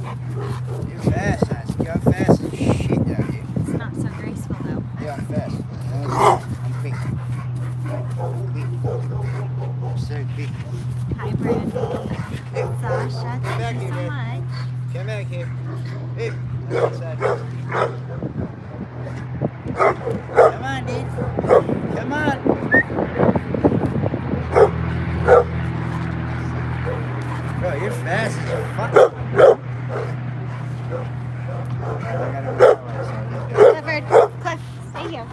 You're fast, Sassy. You're fast as shit out here. It's not so graceful though. You're fast. I'm big. Big. So big. Hi, Brandy. Sasha, thank back you here, so man. much. Come back here. Hey, come outside. Come on, dude. Come on. Bro, you're fast as fuck. Clifford, Cliff, stay here.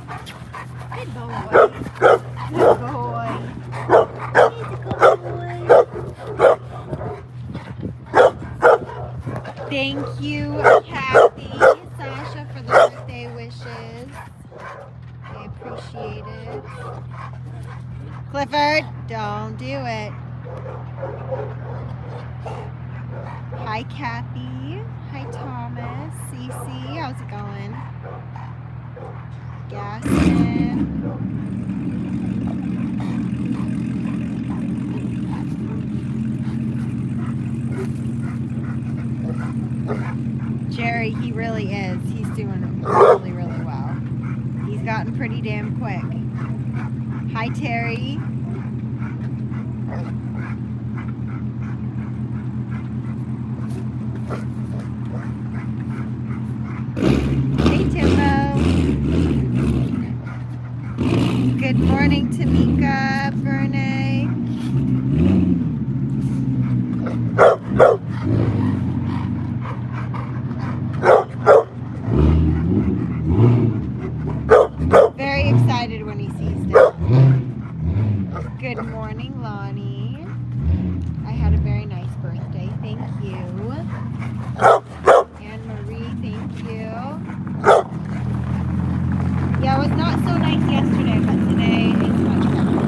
Good boy. Good boy. He's a good boy. Thank you, Kathy, Sasha, for the birthday wishes. I appreciate it. Clifford, don't do it. Hi, Kathy. Hi, Thomas. Cece, how's it going? Gaston. Jerry, he really is. He's doing really, really well. He's gotten pretty damn quick. Hi, Terry. Hey, Timbo. Good morning, Tamika, Verne. Very excited when he sees them. Good morning, Lonnie. I had a very nice birthday. Thank you. Anne Marie, thank you. Yeah, it was not so nice yesterday, but today is much better.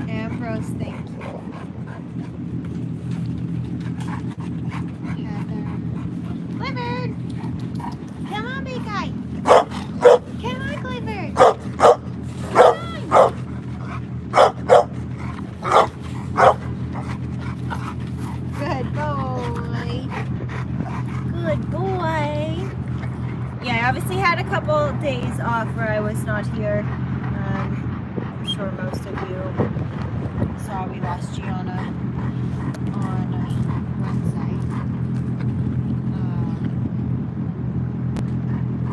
Ambrose, thank you. Heather. Clifford! Come on, big guy. Come on, Clifford. Come on. Good boy. Good boy. Yeah, I obviously had a couple days off where I was not here. I'm sure most of you saw we lost Gianna on Wednesday.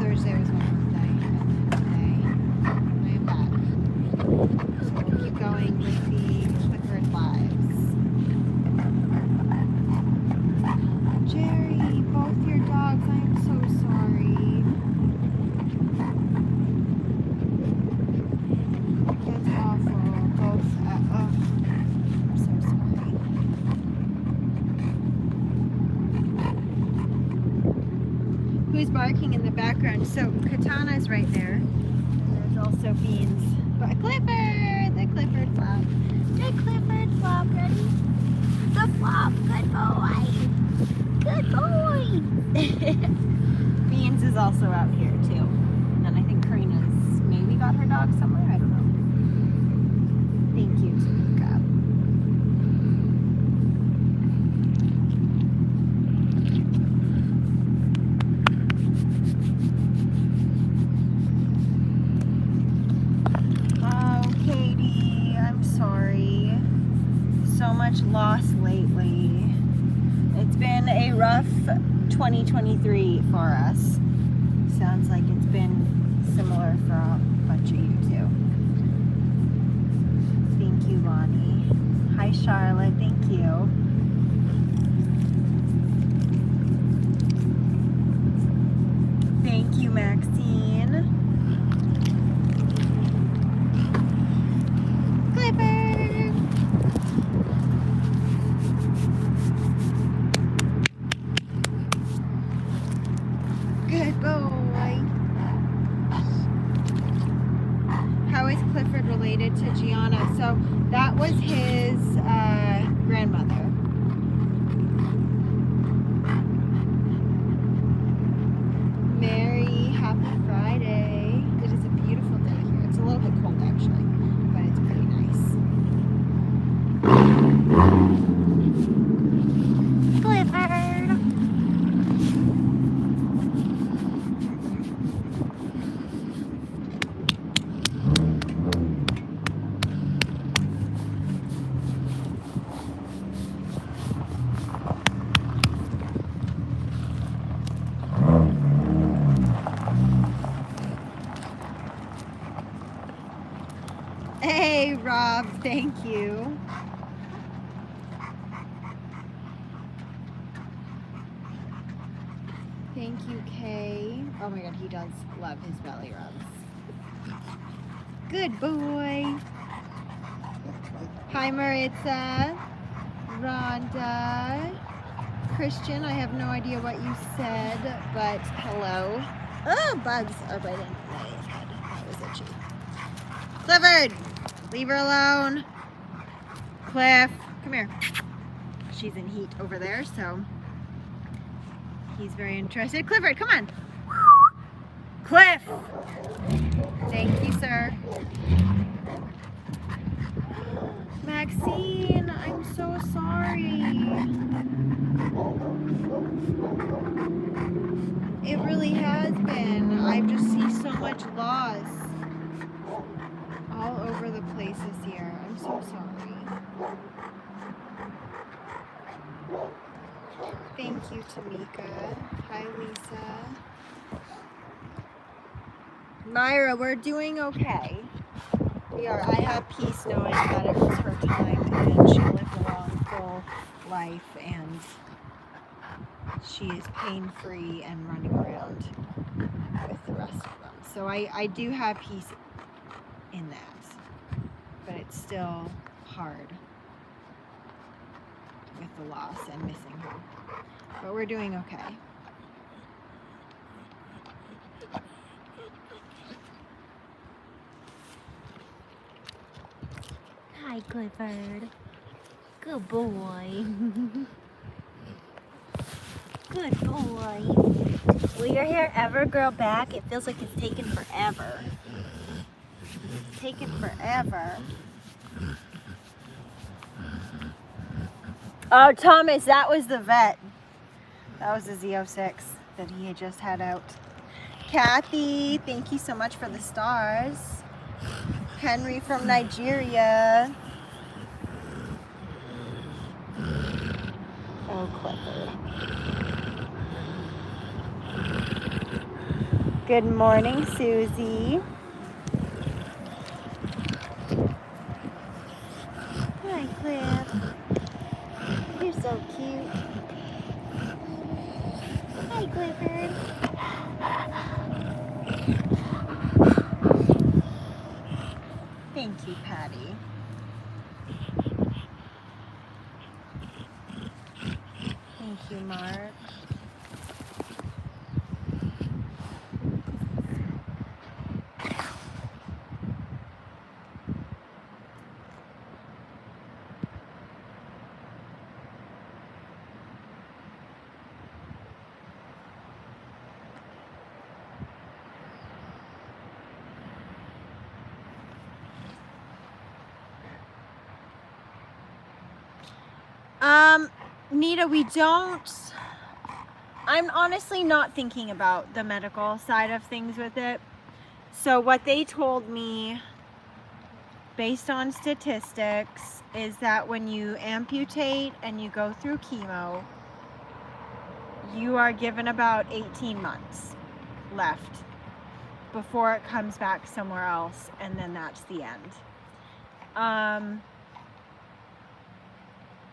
Thursday was my birthday, and then today I am back. So we'll keep going with the Clifford lives. Jerry, both your dogs, I am so sorry. That's awful. Both, I'm so sorry. Who's barking in the background? So Katana's right there. And there's also Beans. But Clifford! The Clifford flop. The Clifford flop, ready? The flop, good boy! Good boy! Beans is also out here too. And I think Karina's maybe got her dog somewhere. I don't know. Thank you, Tamika. Oh, Katie, I'm sorry. So much loss lately. It's been a rough 2023 for us. Sounds like it's been similar for a bunch of you too. Thank you, Lonnie. Hi, Charlotte. Thank you. Thank you, Maxine. Clifford. Good boy. How is Clifford related to Gianna? So that was his grandmother. Merry happy Friday. It is a beautiful day here. It's a little bit cold actually, but it's pretty Clifford. Hey, Rob, thank you. Thank you, Kay. Oh my god, he does love his belly rubs. Good boy. Hi, Maritza. Rhonda. Christian, I have no idea what you said, but hello. Oh, bugs are biting my head. That was itchy. Clifford, leave her alone. Cliff, come here. She's in heat over there, so he's very interested. Clifford, come on. Cliff. Thank you, sir. Maxine, I'm so sorry. It really has been. I just see so much loss all over the place this year. I'm so sorry. Thank you, Tamika. Hi, Lisa. Myra, we're doing okay. We are. I have peace knowing that it was her time and she lived a long, full life and she is pain-free and running around with the rest of them. So I do have peace in that, but it's still hard with the loss and missing her. But we're doing okay. Hi, Clifford. Good boy. Good boy. Will your hair ever grow back? It feels like it's taken forever. It's taken forever. Oh, Thomas, that was the vet. That was the Z06 that he had just had out. Kathy, thank you so much for the stars. Henry from Nigeria. Oh, Clifford. Good morning, Susie. Hi, Cliff. You're so cute. Hi, Clifford. Thank you, Patty. Thank you, Mark. Nita, I'm honestly not thinking about the medical side of things with it. So what they told me, based on statistics, is that when you amputate and you go through chemo, you are given about 18 months left before it comes back somewhere else, and then that's the end.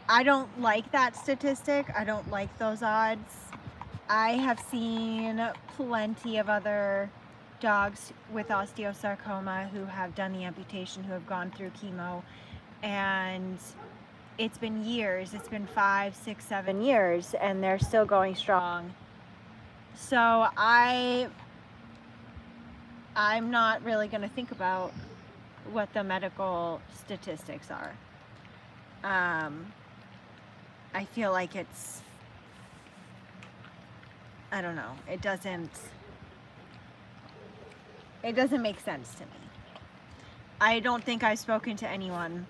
I don't like that statistic. I don't like those odds. I have seen plenty of other dogs with osteosarcoma who have done the amputation, who have gone through chemo, and it's been years. It's been 5, 6, 7 years, and they're still going strong. So I'm not really going to think about what the medical statistics are. I feel like it's, I don't know, it doesn't make sense to me. I don't think I've spoken to anyone,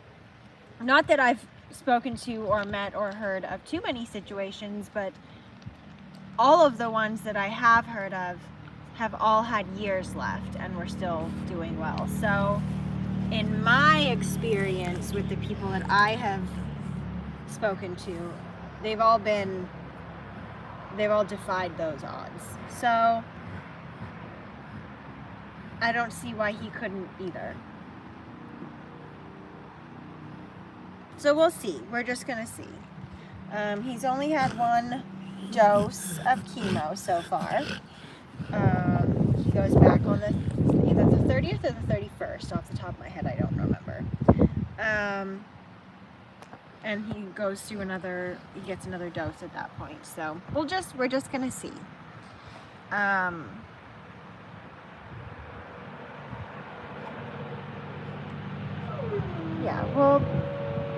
not that I've spoken to or met or heard of too many situations, but all of the ones that I have heard of have all had years left and we're still doing well. So in my experience with the people that I have spoken to, they've all defied those odds. So I don't see why he couldn't either. So we'll see. We're just gonna see. He's only had one dose of chemo so far. He goes back on either the 30th or the 31st. Off the top of my head, I don't remember. And he goes through he gets another dose at that point. So we're just gonna see. Yeah, well,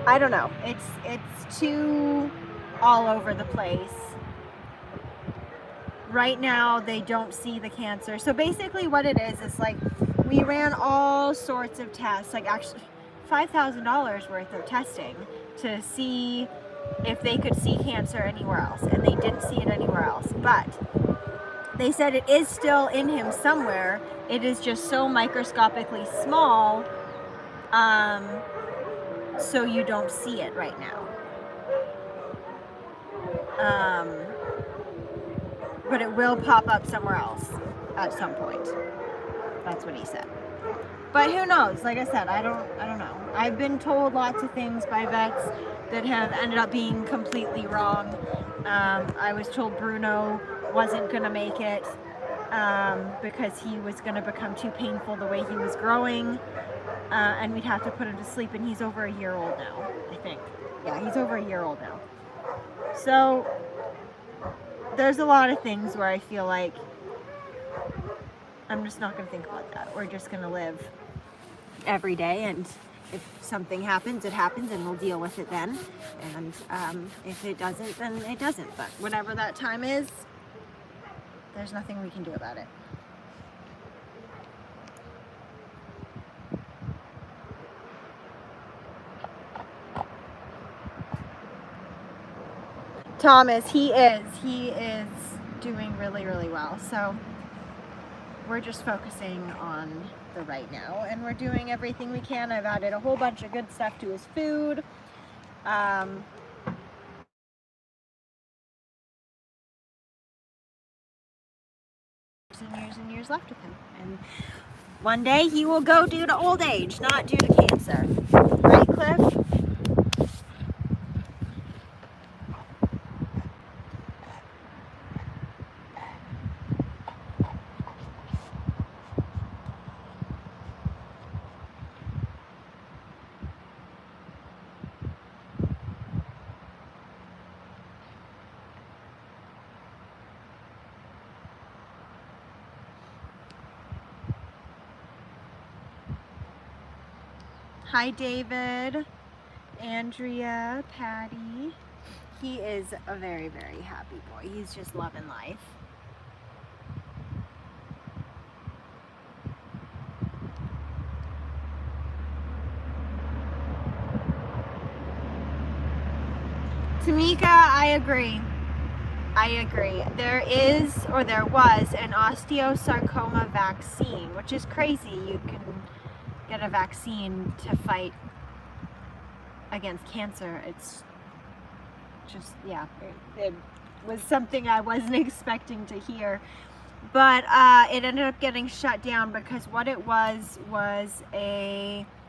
I don't know. It's too all over the place. Right now, they don't see the cancer. So basically what it is like we ran all sorts of tests, like actually $5,000 worth of testing to see if they could see cancer anywhere else. And they didn't see it anywhere else. But they said it is still in him somewhere. It is just so microscopically small, so you don't see it right now. But it will pop up somewhere else at some point. That's what he said. But who knows? Like I said, I don't know. I've been told lots of things by vets that have ended up being completely wrong. I was told Bruno wasn't gonna make it because he was gonna become too painful the way he was growing, and we'd have to put him to sleep, and he's over a year old now, I think. Yeah, he's over a year old now. So there's a lot of things where I feel like I'm just not going to think about that. We're just going to live every day, and if something happens, it happens, and we'll deal with it then. And if it doesn't, then it doesn't. But whatever that time is, there's nothing we can do about it. Thomas, he is doing really, really well. So we're just focusing on the right now, and we're doing everything we can. I've added a whole bunch of good stuff to his food. Years and years left with him, and one day he will go due to old age, not due to cancer. Right, Cliff? Hi, David, Andrea, Patty. He is a very, very happy boy. He's just loving life. Tamika, I agree. There is, or there was, an osteosarcoma vaccine, which is crazy. You can get a vaccine to fight against cancer. It's just, yeah, it was something I wasn't expecting to hear. But it ended up getting shut down because what it was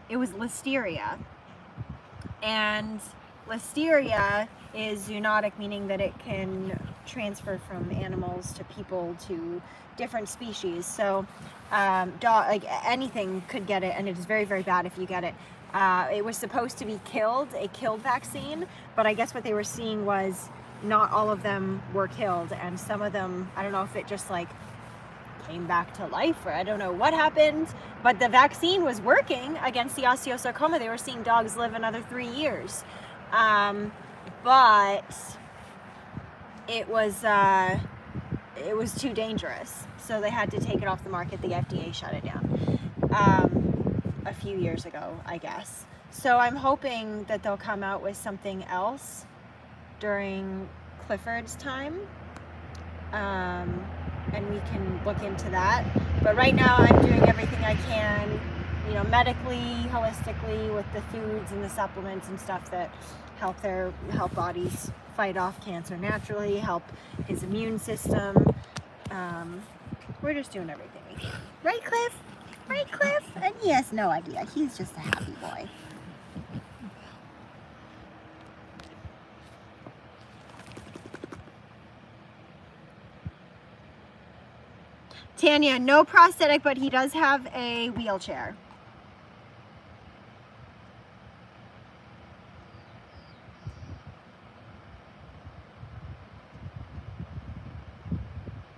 listeria. And listeria is zoonotic, meaning that it can transfer from animals to people to different species. So like anything could get it, and it is very, very bad if you get it. It was supposed to be a killed vaccine, but I guess what they were seeing was not all of them were killed, and some of them, I don't know if it just like came back to life, or I don't know what happened, but the vaccine was working against the osteosarcoma. They were seeing dogs live another 3 years. But it was too dangerous, so they had to take it off the market. The FDA shut it down a few years ago, I guess. So I'm hoping that they'll come out with something else during Clifford's time, and we can look into that. But right now I'm doing everything I can, you know, medically, holistically, with the foods and the supplements and stuff that help bodies fight off cancer naturally, help his immune system. We're just doing everything we can. Right, Cliff? Right, Cliff? And he has no idea. He's just a happy boy. Tanya, no prosthetic, but he does have a wheelchair.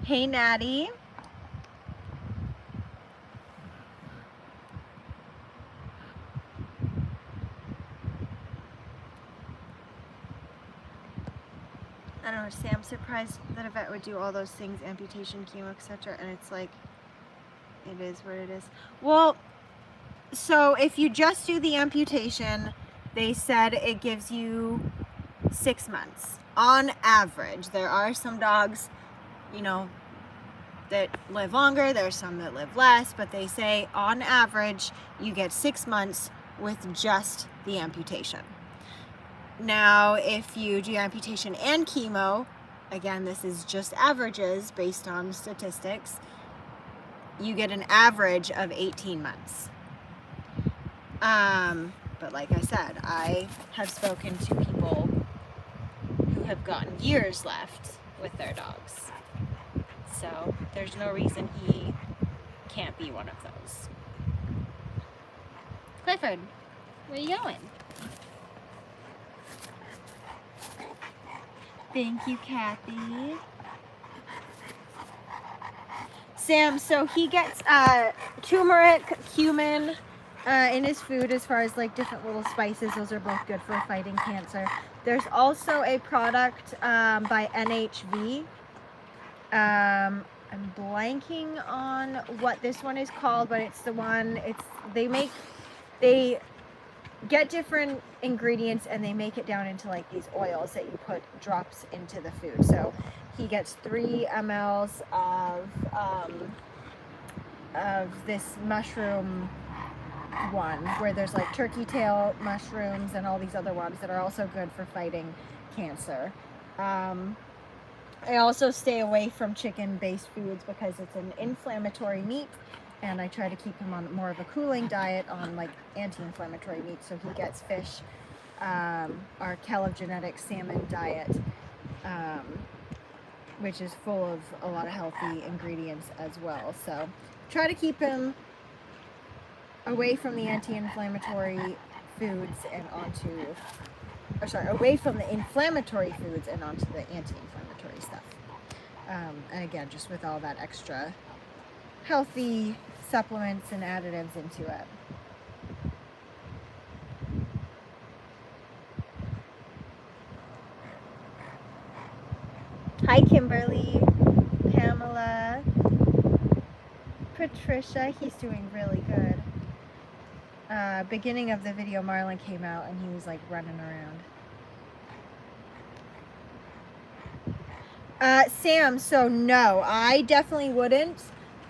Hey, Natty. I don't know, Sam's surprised that a vet would do all those things, amputation, chemo, etc. And it's like, it is what it is. Well, so if you just do the amputation, they said it gives you 6 months. On average, there are some dogs, you know, that live longer, there's some that live less, but they say on average, you get 6 months with just the amputation. Now, if you do amputation and chemo, again, this is just averages based on statistics, you get an average of 18 months. But like I said, I have spoken to people who have gotten years left with their dogs. So there's no reason he can't be one of those. Clifford, where are you going? Thank you, Kathy. Sam, so he gets turmeric, cumin in his food as far as like different little spices. Those are both good for fighting cancer. There's also a product by NHV. I'm blanking on what this one is called, but it's the one, they get different ingredients and they make it down into like these oils that you put drops into the food. So he gets 3 mLs of this mushroom one, where there's like turkey tail mushrooms and all these other ones that are also good for fighting cancer. I also stay away from chicken-based foods because it's an inflammatory meat, and I try to keep him on more of a cooling diet on like anti-inflammatory meat. So he gets fish, our Kell of Genetics salmon diet, which is full of a lot of healthy ingredients as well. So try to keep him away from the anti-inflammatory foods and away from the inflammatory foods and onto the anti-inflammatory stuff. And again, just with all that extra healthy supplements and additives into it. Hi, Kimberly, Pamela, Patricia. He's doing really good. Beginning of the video, Marlon came out and he was like running around. Sam, so no, I definitely wouldn't.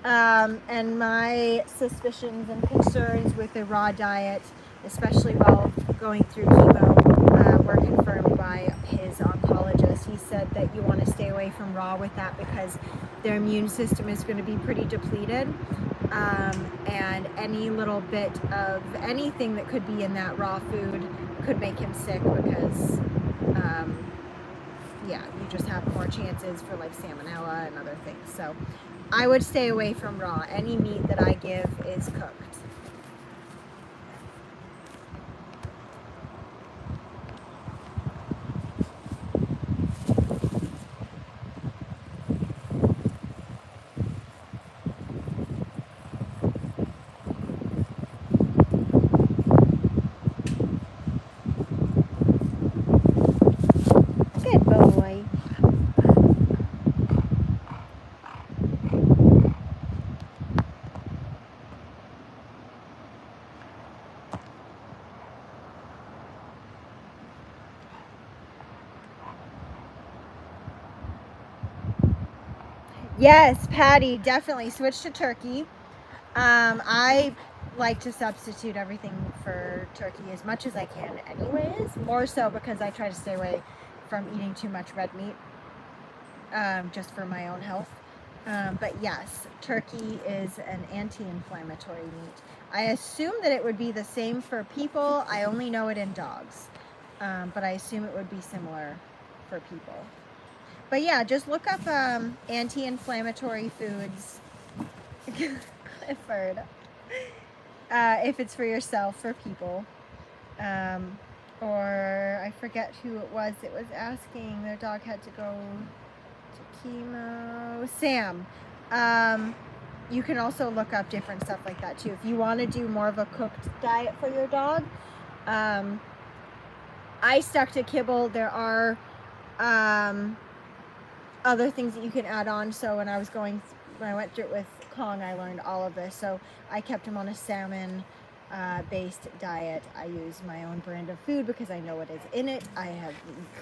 And my suspicions and concerns with a raw diet, especially while going through chemo, were confirmed by his oncologist. He said that you want to stay away from raw with that because their immune system is going to be pretty depleted. And any little bit of anything that could be in that raw food could make him sick because, yeah, you just have more chances for like salmonella and other things. So I would stay away from raw. Any meat that I give is cooked. Good boy. Yes, Patty, definitely switch to turkey. I like to substitute everything for turkey as much as I can anyways, more so because I try to stay away from eating too much red meat, just for my own health. But yes, turkey is an anti-inflammatory meat. I assume that it would be the same for people. I only know it in dogs, but I assume it would be similar for people. But yeah, just look up anti-inflammatory foods. Clifford. If it's for yourself, for people. Or I forget who it was that was asking. Their dog had to go to chemo. Sam. You can also look up different stuff like that too. If you want to do more of a cooked diet for your dog, I stuck to kibble. There are other things that you can add on. So when I went through it with Kong, I learned all of this. So I kept him on a salmon based diet. I use my own brand of food because I know what is in it. I have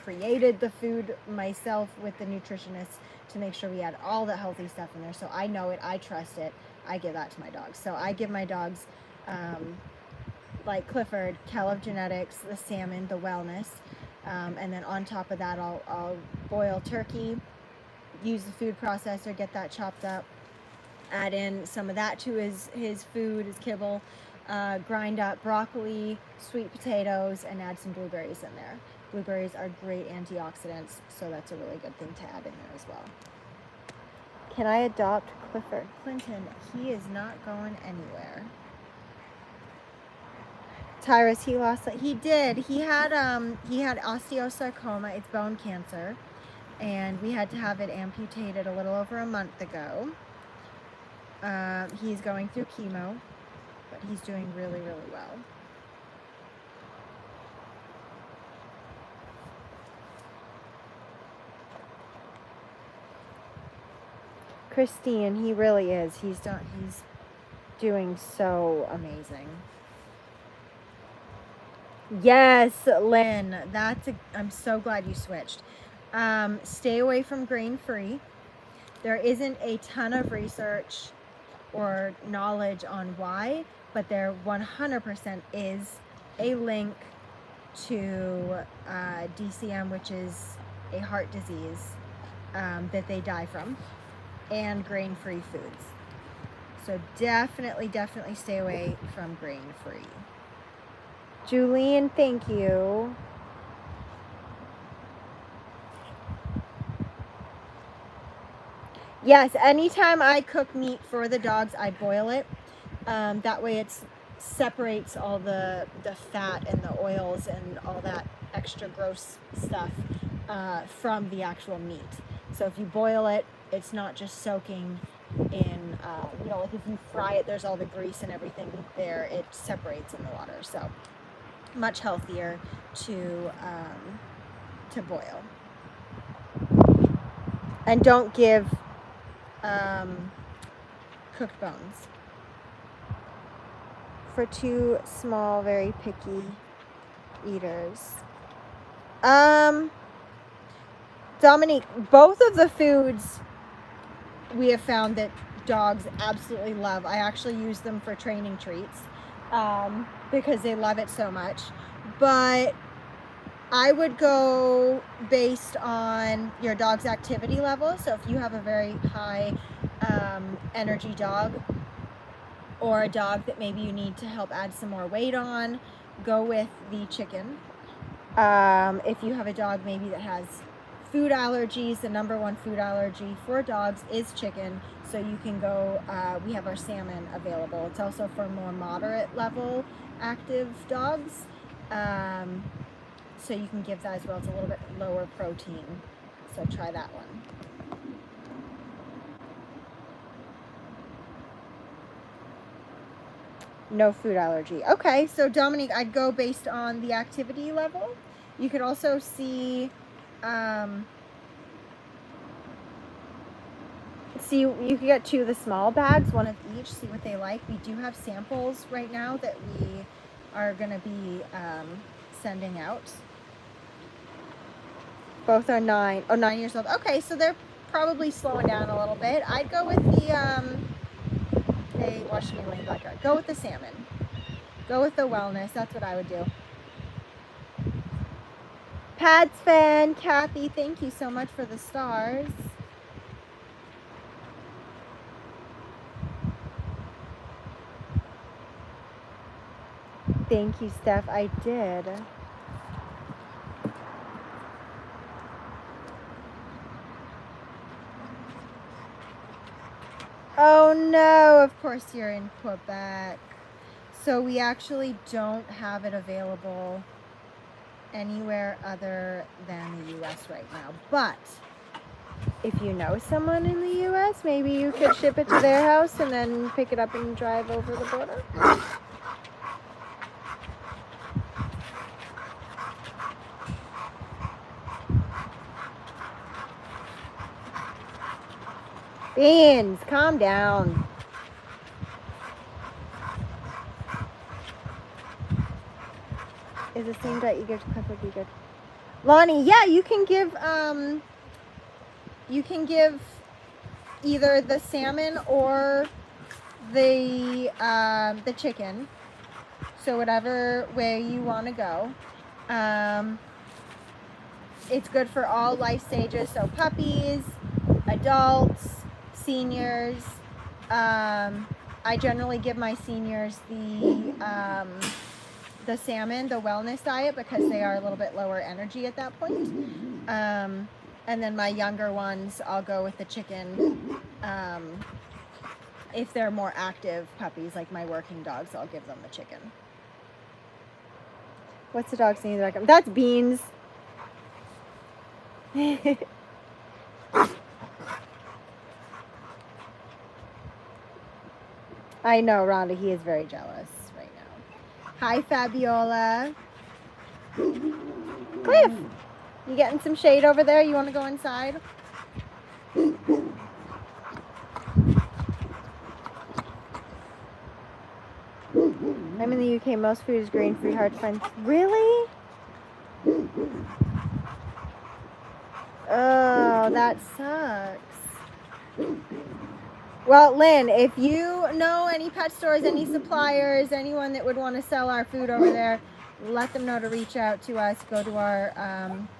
created the food myself with the nutritionist to make sure we add all the healthy stuff in there. So I know it, I trust it. I give that to my dogs. So I give my dogs, like Clifford, Caleb Genetics, the salmon, the wellness. And then on top of that, I'll boil turkey, use the food processor, get that chopped up, add in some of that to his food, his kibble, grind up broccoli, sweet potatoes, and add some blueberries in there. Blueberries are great antioxidants, so that's a really good thing to add in there as well. Can I adopt Clifford? Clinton, he is not going anywhere. Tyrus, he did. He had osteosarcoma, it's bone cancer, and we had to have it amputated a little over a month ago. He's going through chemo, but he's doing really, really well. Christine, he really is. He's doing so amazing. Yes, Lynn, I'm so glad you switched. Stay away from grain-free. There isn't a ton of research or knowledge on why, but there 100% is a link to DCM, which is a heart disease that they die from, and grain-free foods. So definitely stay away from grain-free. Julian, thank you. Yes, anytime I cook meat for the dogs, I boil it. That way it separates all the fat and the oils and all that extra gross stuff from the actual meat. So if you boil it, it's not just soaking in, like if you fry it, there's all the grease and everything there. It separates in the water. So much healthier to boil. And don't give cooked bones. For 2 small, very picky eaters. Dominique, both of the foods we have found that dogs absolutely love. I actually use them for training treats because they love it so much. But I would go based on your dog's activity level. So if you have a very high energy dog, or a dog that maybe you need to help add some more weight on, go with the chicken. If you have a dog maybe that has food allergies, the #1 food allergy for dogs is chicken. So you can go, we have our salmon available. It's also for more moderate level active dogs. So you can give that as well. It's a little bit lower protein. So try that one. No food allergy. Okay, so Dominique, I'd go based on the activity level. You could also see, you could get 2 of the small bags, 1 of each, see what they like. We do have samples right now that we are going to be sending out. Both are 9 years old. Okay, so they're probably slowing down a little bit. I'd go with the, they watched me laying backyard. Go with the salmon. Go with the wellness. That's what I would do. Pads fan, Kathy, thank you so much for the stars. Thank you, Steph. I did. Oh no, of course you're in Quebec. So we actually don't have it available anywhere other than the US right now. But if you know someone in the US, maybe you could ship it to their house and then pick it up and drive over the border. Beans, calm down. Is the same diet you give to Clifford be good? Lonnie, yeah, you can give either the salmon or the chicken. So whatever way you want to go. It's good for all life stages, so puppies, adults, seniors. I generally give my seniors the salmon, the wellness diet, because they are a little bit lower energy at that point. And then my younger ones, I'll go with the chicken. If they're more active puppies, like my working dogs, I'll give them the chicken. What's the dog's name? That's Beans. I know, Rhonda, he is very jealous right now. Hi, Fabiola. Cliff, you getting some shade over there? You want to go inside? I'm in the UK. Most food is grain-free, hard to find. Really? Oh, that sucks. Well, Lynn, if you know any pet stores, any suppliers, anyone that would want to sell our food over there, let them know to reach out to us. Go to our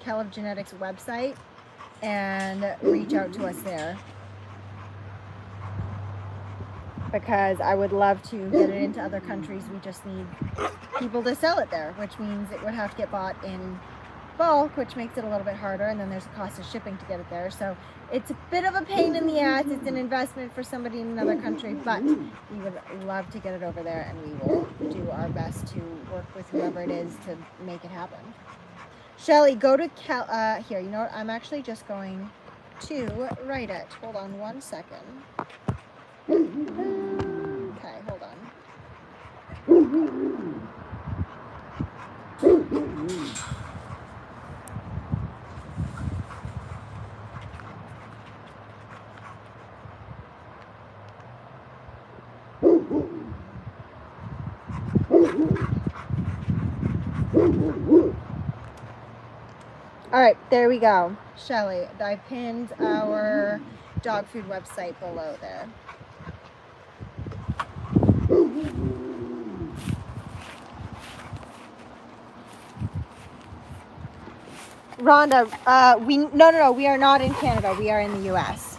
Kell of Genetics website and reach out to us there. Because I would love to get it into other countries. We just need people to sell it there, which means it would have to get bought in bulk, which makes it a little bit harder, and then there's a cost of shipping to get it there. So it's a bit of a pain in the ass. It's an investment for somebody in another country, but we would love to get it over there, and we will do our best to work with whoever it is to make it happen. Shelly, go to here, you know what? I'm actually just going to write it. Hold on one second. Okay, hold on. All right, there we go. Shelly, I pinned our dog food website below there. Rhonda, no, we are not in Canada. We are in the U.S.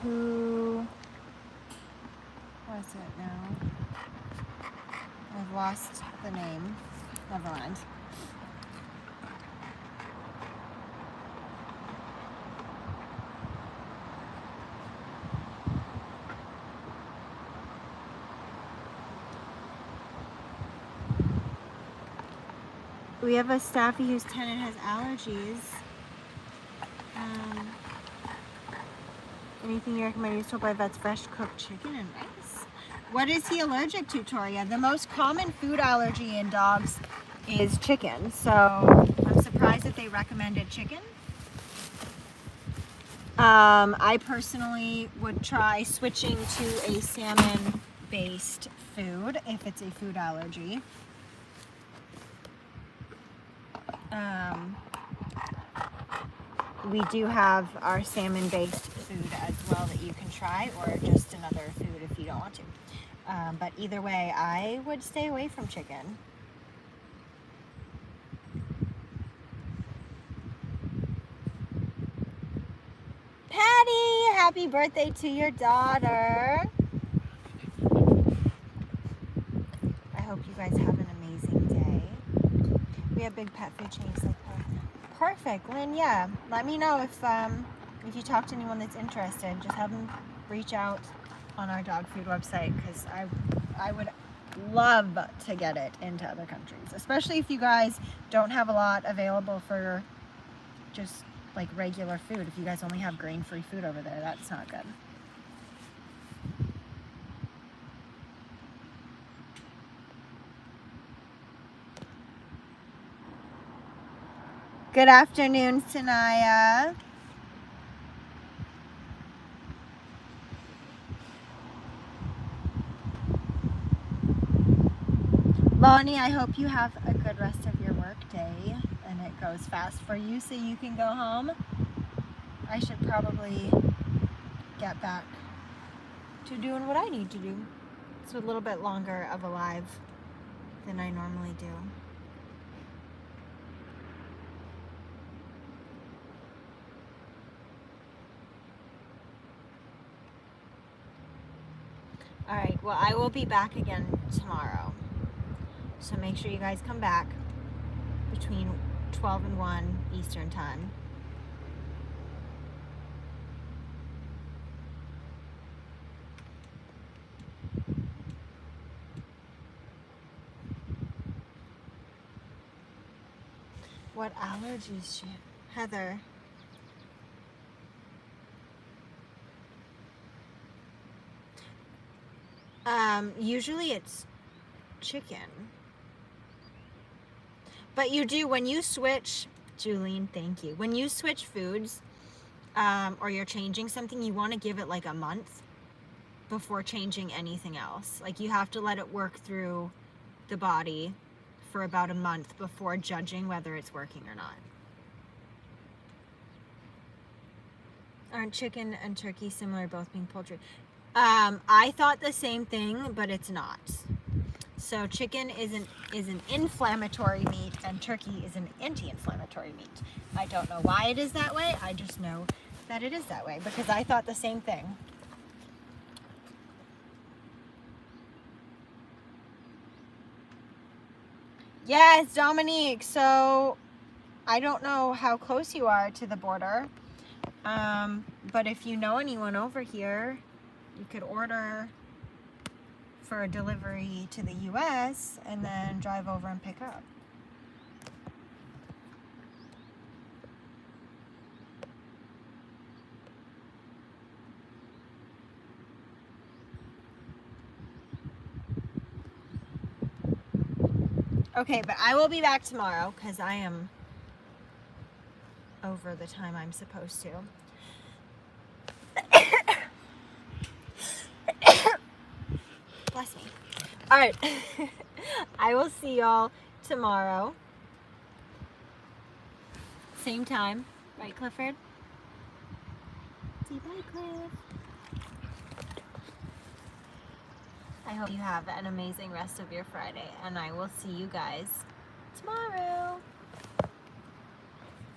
Who was it now? I've lost the name. Never mind. We have a staffy whose tenant has allergies. Anything you recommend used to buy vets? Fresh cooked chicken and rice. What is he allergic to, Toria? The most common food allergy in dogs is chicken. So I'm surprised that they recommended chicken. I personally would try switching to a salmon-based food if it's a food allergy. We do have our salmon-based food as well that you can try, or just another food if you don't want to. But either way, I would stay away from chicken. Patty, happy birthday to your daughter. I hope you guys have an amazing day. We have big pet food chains like that. Perfect, Lynn. Yeah, let me know if you talk to anyone that's interested. Just have them reach out on our dog food website, because I would love to get it into other countries, especially if you guys don't have a lot available for just like regular food. If you guys only have grain-free food over there, that's not good. Good afternoon, Sanaya. Lonnie, I hope you have a good rest of your work day and it goes fast for you so you can go home. I should probably get back to doing what I need to do. It's a little bit longer of a live than I normally do. All right, well, I will be back again tomorrow. So make sure you guys come back between 12 and 1 Eastern time. What allergies she have? Heather. Usually it's chicken. But you do, when you switch, Julene, thank you. When you switch foods, or you're changing something, you want to give it like a month before changing anything else. Like, you have to let it work through the body for about a month before judging whether it's working or not. Aren't chicken and turkey similar, both being poultry? I thought the same thing, but it's not. So chicken is an inflammatory meat, and turkey is an anti-inflammatory meat. I don't know why it is that way. I just know that it is that way, because I thought the same thing. Yes, Dominique. So I don't know how close you are to the border, but if you know anyone over here, you could order for a delivery to the US and then drive over and pick up. Okay, but I will be back tomorrow because I am over the time I'm supposed to. Bless me. All right. I will see y'all tomorrow. Same time. Right, Clifford? Say bye, Cliff. I hope you have an amazing rest of your Friday, and I will see you guys tomorrow.